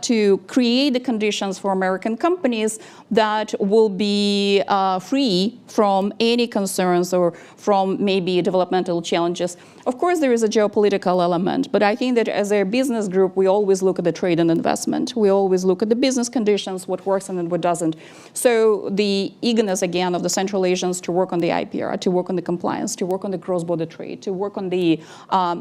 Speaker 5: to create the conditions for American companies that will be free from any concerns or from maybe developmental challenges. Of course, there is a geopolitical element, but I think that as a business group, we always look at the trade and investment. We always look at the business conditions, what works and what doesn't. So the eagerness, again, of the Central Asians to work on the IPR, to work on the compliance, to work on the cross-border trade, to work on the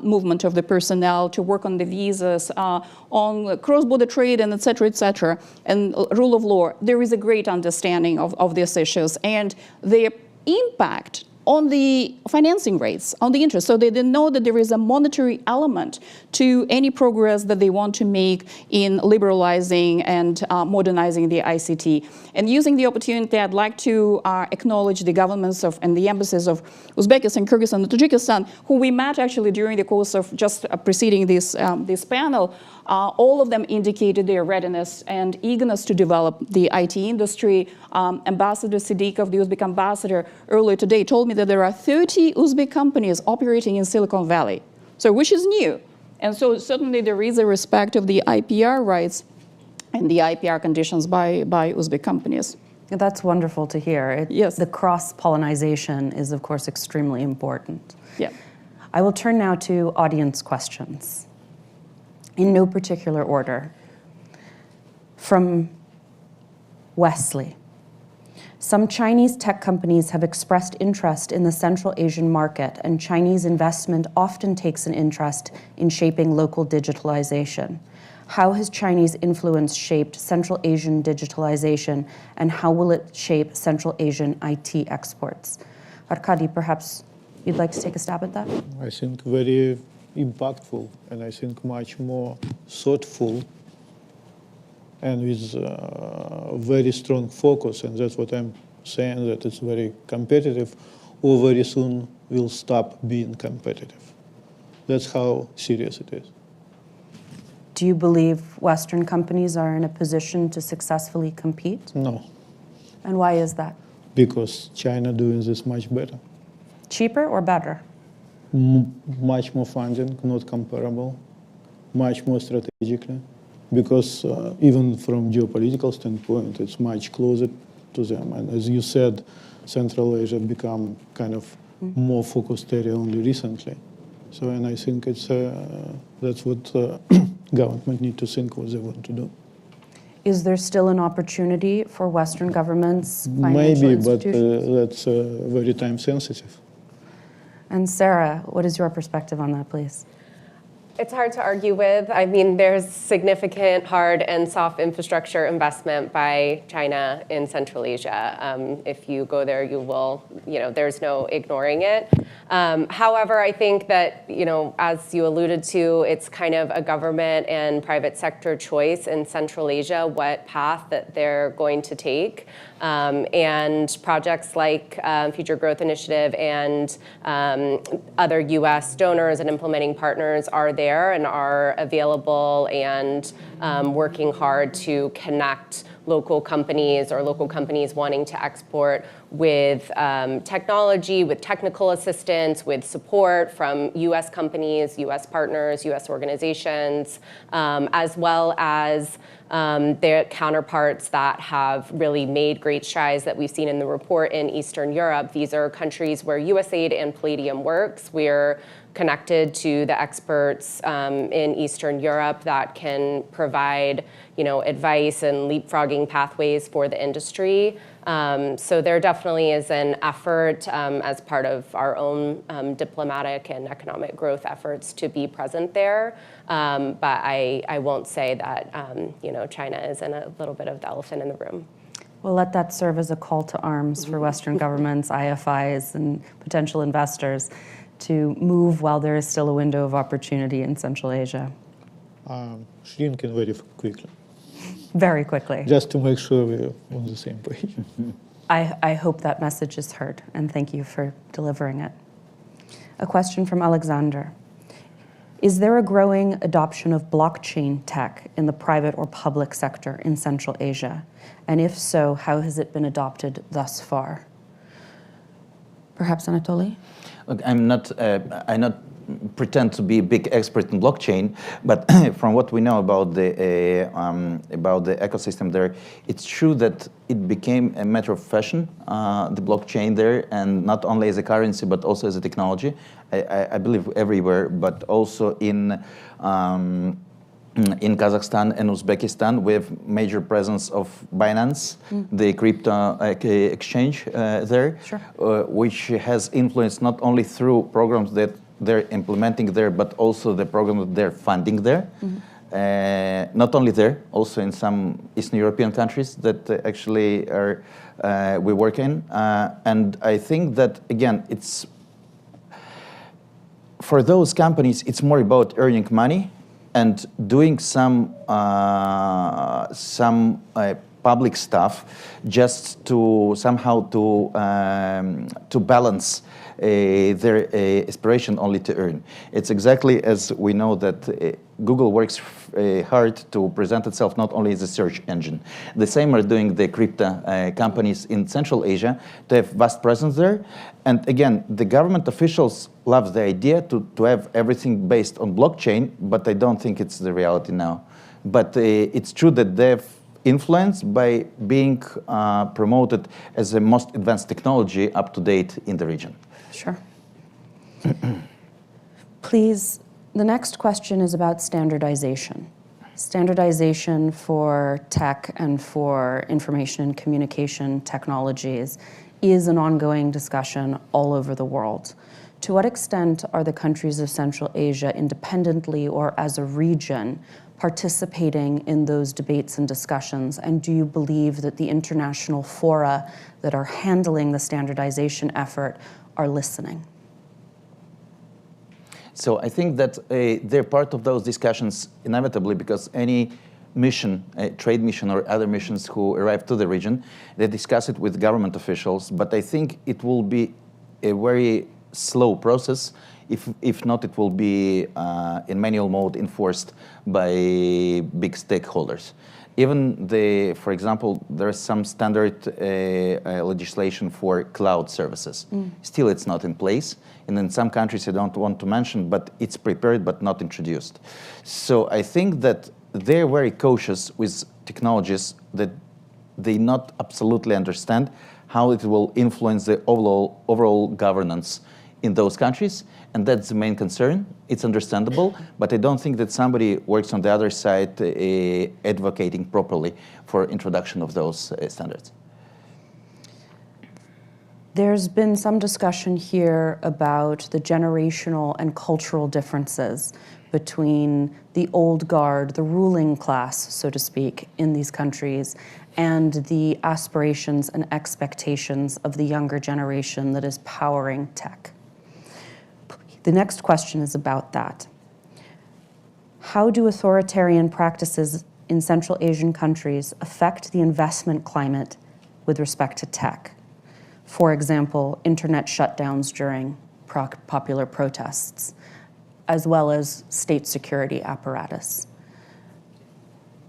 Speaker 5: movement of the personnel, to work on the visas, on cross-border trade, and et cetera, and rule of law. There is a great understanding of these issues and their impact on the financing rates, on the interest. So they know that there is a monetary element to any progress that they want to make in liberalizing and modernizing the ICT. And using the opportunity, I'd like to acknowledge the governments and the embassies of Uzbekistan, Kyrgyzstan, and Tajikistan, who we met actually during the course of just preceding this panel. All of them indicated their readiness and eagerness to develop the IT industry. Ambassador Siddiqov, the Uzbek ambassador, earlier today told me that there are 30 Uzbek companies operating in Silicon Valley, so which is new. And so certainly there is a respect of the IPR rights and the IPR conditions by Uzbek companies.
Speaker 1: That's wonderful to hear.
Speaker 5: Yes.
Speaker 1: The cross-pollinization is, of course, extremely important.
Speaker 5: Yeah.
Speaker 1: I will turn now to audience questions, in no particular order. From Wesley. Some Chinese tech companies have expressed interest in the Central Asian market, and Chinese investment often takes an interest in shaping local digitalization. How has Chinese influence shaped Central Asian digitalization, and how will it shape Central Asian IT exports? Arkady, perhaps you'd like to take a stab at that?
Speaker 3: I think very impactful, and I think much more thoughtful, and with very strong focus, and that's what I'm saying, that it's very competitive, or very soon will stop being competitive. That's how serious it is.
Speaker 1: Do you believe Western companies are in a position to successfully compete?
Speaker 3: No,
Speaker 1: And why is that?
Speaker 3: because China doing this much better.
Speaker 1: Cheaper or better?
Speaker 3: Much more funding, not comparable, much more strategically, because even from geopolitical standpoint, it's much closer to them. And as you said, Central Asia become kind of more focused area only recently. So, and I think it's that's what government need to think what they want to do.
Speaker 1: Is there still an opportunity for Western governments, financial
Speaker 3: Maybe, but
Speaker 1: institutions?
Speaker 3: that's very time sensitive.
Speaker 1: And Sarah, what is your perspective on that, please?
Speaker 4: It's hard to argue with. I mean, there's significant hard and soft infrastructure investment by China in Central Asia. If you go there, you will, there's no ignoring it. However, I think that, as you alluded to, it's kind of a government and private sector choice in Central Asia what path that they're going to take. And projects like Future Growth Initiative and other U.S. donors and implementing partners are there and are available and working hard to connect local companies or local companies wanting to export with technology, with technical assistance, with support from U.S. companies, U.S. partners, U.S. organizations, as well as their counterparts that have really made great strides that we've seen in the report in Eastern Europe. These are countries where USAID and Palladium works. We're connected to the experts in Eastern Europe that can provide, advice and leapfrogging pathways for the industry. So there definitely is an effort as part of our own diplomatic and economic growth efforts to be present there. But I won't say that, China isn't a little bit of the elephant in the room.
Speaker 1: Well, let that serve as a call to arms for Western governments, IFIs, and potential investors to move while there is still a window of opportunity in Central Asia.
Speaker 3: Shrinking very quickly,
Speaker 1: Very quickly.
Speaker 3: just to make sure we're on the same page.
Speaker 1: I hope that message is heard, and thank you for delivering it. A question from Alexander. Is there a growing adoption of blockchain tech in the private or public sector in Central Asia? And if so, how has it been adopted thus far? Perhaps Anatoly?
Speaker 2: Look, I not pretend to be a big expert in blockchain, but from what we know about the ecosystem there, it's true that it became a matter of fashion, the blockchain there, and not only as a currency but also as a technology. I believe everywhere, but also in Kazakhstan and Uzbekistan, we have major presence of Binance, the crypto exchange there,
Speaker 1: Sure.
Speaker 2: Which has influence not only through programs that they're implementing there, but also the program that they're funding there. Not only there, also in some Eastern European countries that actually are we work in. And I think that, again, it's for those companies, it's more about earning money and doing some public stuff just to somehow to balance their aspiration only to earn. It's exactly as we know that Google works hard to present itself not only as a search engine. The same are doing the crypto companies in Central Asia to have vast presence there. And again, the government officials love the idea to have everything based on blockchain, but I don't think it's the reality now. But it's true that they've influence by being promoted as the most advanced technology up to date in the region.
Speaker 1: Sure. Please, the next question is about standardization. Standardization for tech and for information and communication technologies is an ongoing discussion all over the world. To what extent are the countries of Central Asia, independently or as a region, participating in those debates and discussions? And do you believe that the international fora that are handling the standardization effort are listening?
Speaker 2: So I think that they're part of those discussions inevitably, because any mission, a trade mission or other missions who arrive to the region, they discuss it with government officials. But I think it will be a very slow process. If not, it will be in manual mode enforced by big stakeholders. Even for example, there is some standard legislation for cloud services. Still, it's not in place. And in some countries I don't want to mention, but it's prepared but not introduced. So I think that they're very cautious with technologies that they not absolutely understand how it will influence the overall governance in those countries. And that's the main concern. It's understandable, but I don't think that somebody works on the other side advocating properly for introduction of those standards.
Speaker 1: There's been some discussion here about the generational and cultural differences between the old guard, the ruling class, so to speak, in these countries, and the aspirations and expectations of the younger generation that is powering tech. The next question is about that. How do authoritarian practices in Central Asian countries affect the investment climate with respect to tech? For example, internet shutdowns during popular protests, as well as state security apparatus.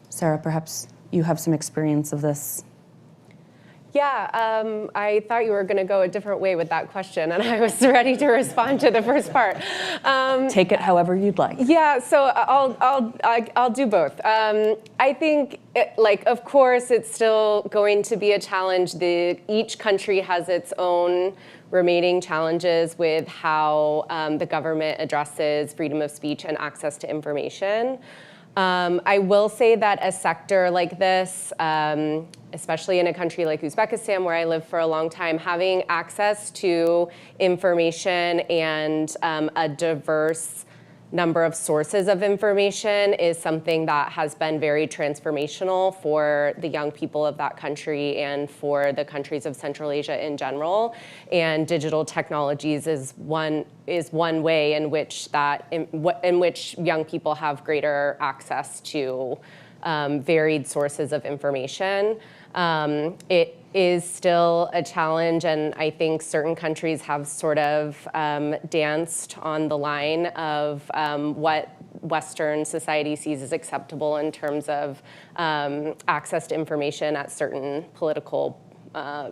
Speaker 1: Sarah, perhaps you have some experience of this.
Speaker 4: Yeah, I thought you were going to go a different way with that question, and I was ready to respond to the first part.
Speaker 1: Take it however you'd like.
Speaker 4: Yeah, so I'll do both. I think, of course, it's still going to be a challenge. Each country has its own remaining challenges with how the government addresses freedom of speech and access to information. I will say that a sector like this, especially in a country like Uzbekistan, where I lived for a long time, having access to information and a diverse number of sources of information is something that has been very transformational for the young people of that country and for the countries of Central Asia in general. And digital technologies is one way in which young people have greater access to varied sources of information. It is still a challenge, and I think certain countries have sort of danced on the line of what Western society sees as acceptable in terms of access to information at certain political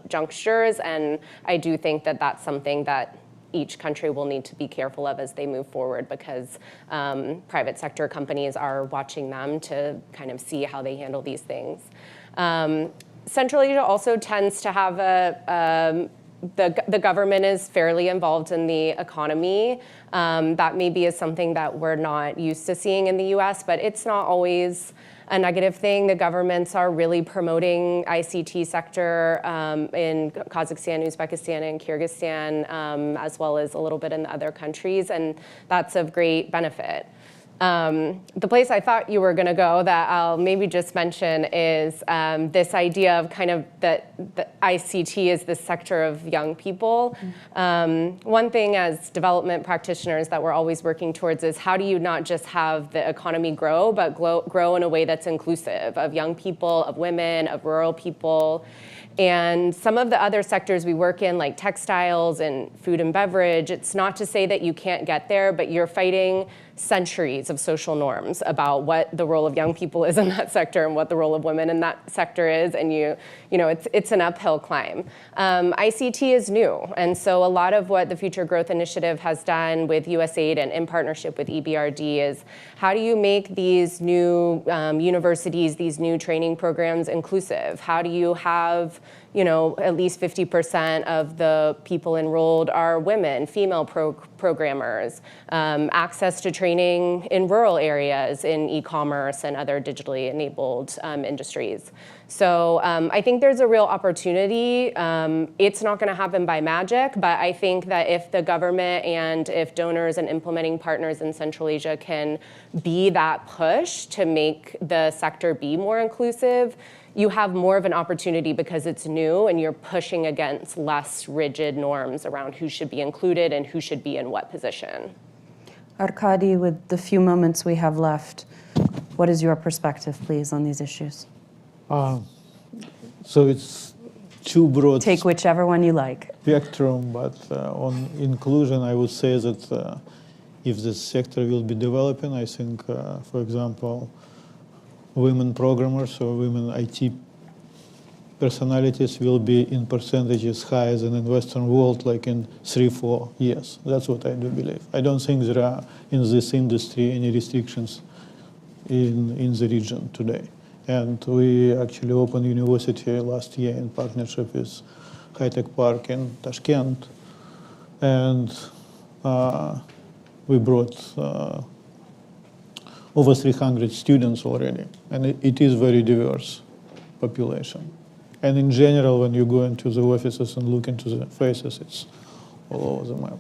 Speaker 4: junctures, and I do think that that's something that each country will need to be careful of as they move forward, because private sector companies are watching them to kind of see how they handle these things. Central Asia also tends to have the government is fairly involved in the economy. That maybe is something that we're not used to seeing in the US, but it's not always a negative thing. The governments are really promoting ICT sector in Kazakhstan, Uzbekistan, and Kyrgyzstan, as well as a little bit in the other countries, and that's of great benefit. The place I thought you were going to go that I'll maybe just mention is this idea of kind of that the ICT is the sector of young people. One thing as development practitioners that we're always working towards is how do you not just have the economy grow, but grow in a way that's inclusive of young people, of women, of rural people. And some of the other sectors we work in, like textiles and food and beverage, it's not to say that you can't get there, but you're fighting centuries of social norms about what the role of young people is in that sector and what the role of women in that sector is, and you know it's an uphill climb. ICT is new, and so a lot of what the Future Growth Initiative has done with USAID and in partnership with EBRD is how do you make these new universities, these new training programs inclusive? How do you have at least 50% of the people enrolled are women, female programmers, access to training in rural areas in e-commerce and other digitally enabled industries. So I think there's a real opportunity. It's not going to happen by magic, but I think that if the government and if donors and implementing partners in Central Asia can be that push to make the sector be more inclusive, you have more of an opportunity because it's new and you're pushing against less rigid norms around who should be included and who should be in what position.
Speaker 1: Arkady, with the few moments we have left, what is your perspective, please, on these issues?
Speaker 3: So it's too broad
Speaker 1: Take whichever one you like.
Speaker 3: spectrum, but on inclusion, I would say that if this sector will be developing, I think, for example, women programmers or women IT personalities will be in percentages higher than in Western world, like in 3-4 years. That's what I do believe. I don't think there are in this industry any restrictions in the region today. And we actually opened university last year in partnership with High Tech Park in Tashkent, and we brought over 300 students already, and it is very diverse population. And in general, when you go into the offices and look into the faces, it's all over the map.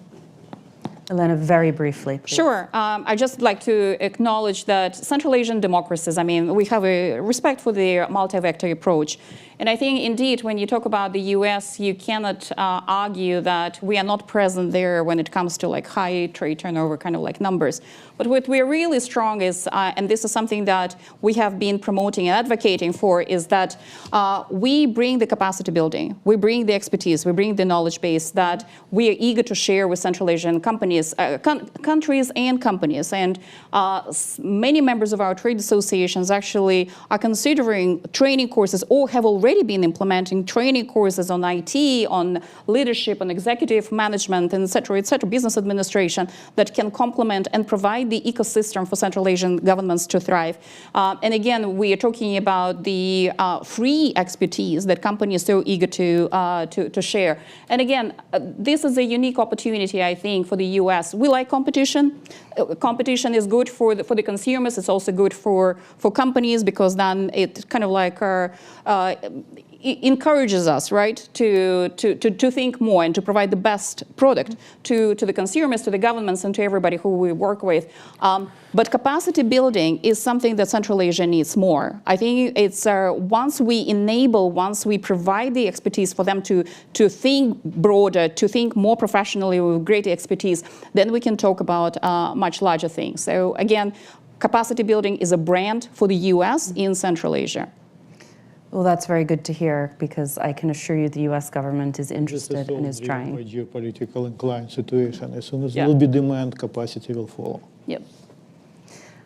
Speaker 1: Elena, very briefly, please.
Speaker 5: Sure. I'd just like to acknowledge that Central Asian democracies, I mean, we have a respect for the multi-vector approach. And I think, indeed, when you talk about the US, you cannot argue that we are not present there when it comes to like high trade turnover kind of like numbers. But what we're really strong is, and this is something that we have been promoting and advocating for, is that we bring the capacity building, we bring the expertise, we bring the knowledge base that we are eager to share with Central Asian companies, countries and companies. And many members of our trade associations actually are considering training courses or have already been implementing training courses on IT, on leadership, on executive management, and et cetera, business administration that can complement and provide the ecosystem for Central Asian governments to thrive. And again, we are talking about the free expertise that companies are so eager to share. And again, this is a unique opportunity, I think, for the US. We like competition. Competition is good for the consumers. It's also good for companies because then it kind of like encourages us, right, to think more and to provide the best product to the consumers, to the governments, and to everybody who we work with. But capacity building is something that Central Asia needs more. I think it's once we provide the expertise for them to think broader, to think more professionally with greater expertise, then we can talk about much larger things. So again, capacity building is a brand for the US in Central Asia.
Speaker 1: Well, that's very good to hear, because I can assure you the U.S. government is interested and is trying.
Speaker 3: This is all driven by geopolitical inclined situation. As soon as there will be demand, capacity will follow.
Speaker 5: Yep.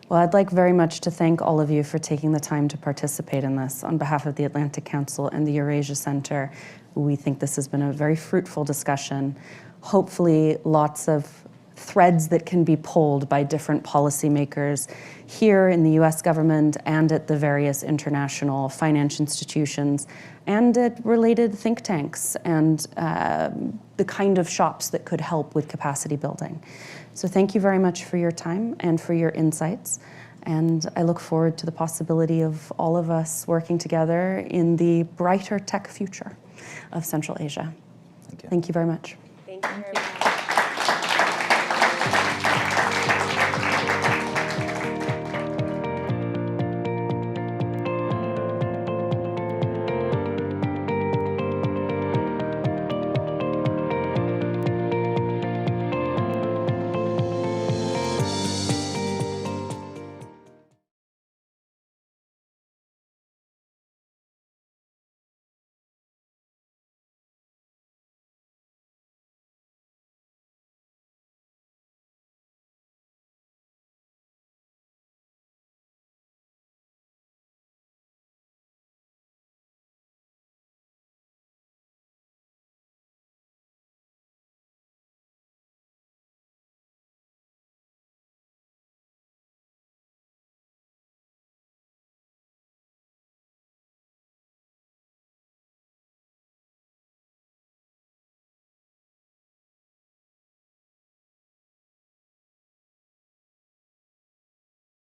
Speaker 1: Well, I'd like very much to thank all of you for taking the time to participate in this. On behalf of the Atlantic Council and the Eurasia Center, we think this has been a very fruitful discussion. Hopefully, lots of threads that can be pulled by different policymakers here in the US government and at the various international finance institutions and at related think tanks and the kind of shops that could help with capacity building. So thank you very much for your time and for your insights. And I look forward to the possibility of all of us working together in the brighter tech future of Central Asia.
Speaker 2: Thank you.
Speaker 1: Thank you very much.
Speaker 4: Thank you very much.